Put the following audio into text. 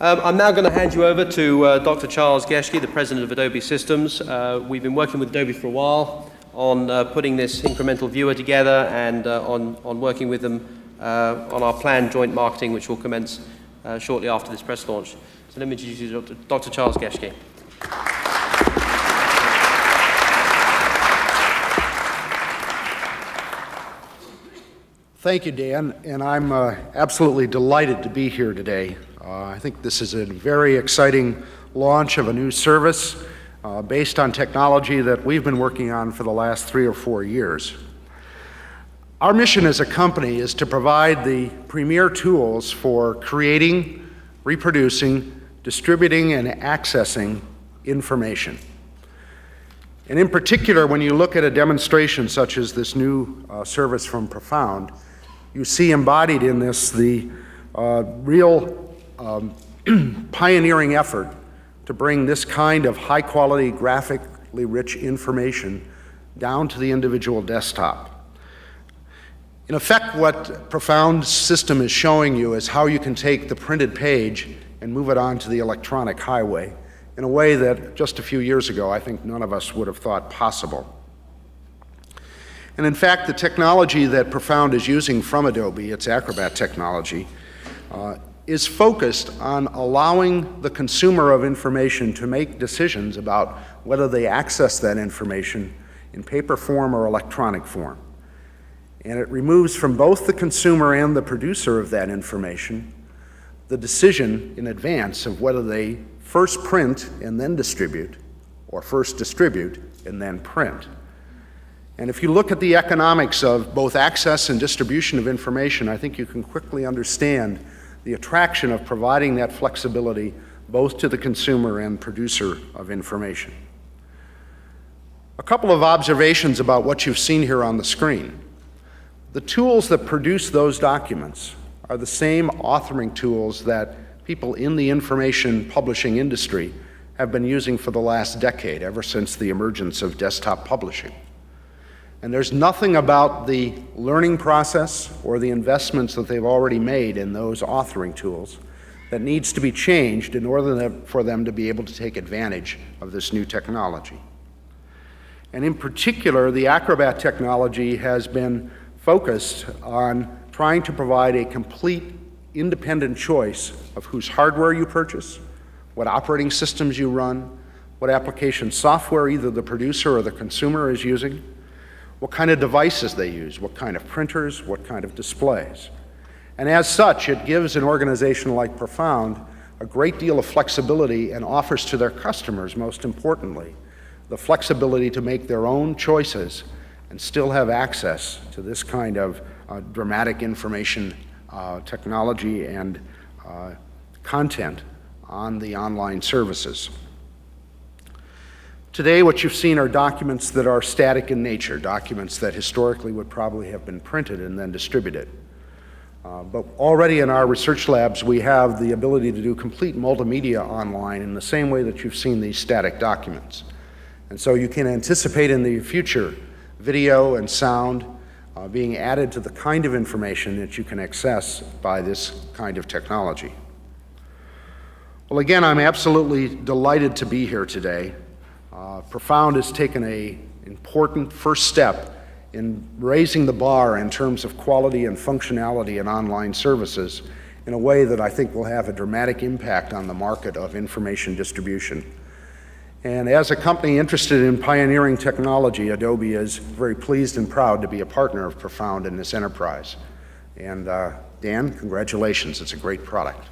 I'm now going to hand you over to Dr. Charles Geschke, the president of Adobe Systems. We've been working with Adobe for a while on putting this incremental viewer together and on working with them on our planned joint marketing, which will commence shortly after this press launch. So let me introduce you to Dr. Charles Geschke. Thank you, Dan, and I'm absolutely delighted to be here today. I think this is a very exciting launch of a new service based on technology that we've been working on for the last 3 or 4 years. Our mission as a company is to provide the premier tools for creating, reproducing, distributing, and accessing information. And in particular, when you look at a demonstration such as this new service from Profound, you see embodied in this the real pioneering effort to bring this kind of high-quality, graphically rich information down to the individual desktop. In effect, what Profound's system is showing you is how you can take the printed page and move it onto the electronic highway in a way that just a few years ago I think none of us would have thought possible. And in fact, the technology that Profound is using from Adobe, its Acrobat technology, is focused on allowing the consumer of information to make decisions about whether they access that information in paper form or electronic form. And it removes from both the consumer and the producer of that information the decision in advance of whether they first print and then distribute, or first distribute and then print. And if you look at the economics of both access and distribution of information, I think you can quickly understand the attraction of providing that flexibility both to the consumer and producer of information. A couple of observations about what you've seen here on the screen. The tools that produce those documents are the same authoring tools that people in the information publishing industry have been using for the last decade, ever since the emergence of desktop publishing. And there's nothing about the learning process or the investments that they've already made in those authoring tools that needs to be changed in order for them to be able to take advantage of this new technology. And in particular, the Acrobat technology has been focused on trying to provide a complete independent choice of whose hardware you purchase, what operating systems you run, what application software either the producer or the consumer is using, what kind of devices they use, what kind of printers, what kind of displays. And as such, it gives an organization like Profound a great deal of flexibility and offers to their customers, most importantly, the flexibility to make their own choices and still have access to this kind of dramatic information technology and content on the online services. Today, what you've seen are documents that are static in nature, documents that historically would probably have been printed and then distributed. But already in our research labs, we have the ability to do complete multimedia online in the same way that you've seen these static documents. And so you can anticipate in the future video and sound being added to the kind of information that you can access by this kind of technology. Well, again, I'm absolutely delighted to be here today. Profound has taken an important first step in raising the bar in terms of quality and functionality in online services in a way that I think will have a dramatic impact on the market of information distribution. And as a company interested in pioneering technology, Adobe is very pleased and proud to be a partner of Profound in this enterprise. And Dan, congratulations, it's a great product.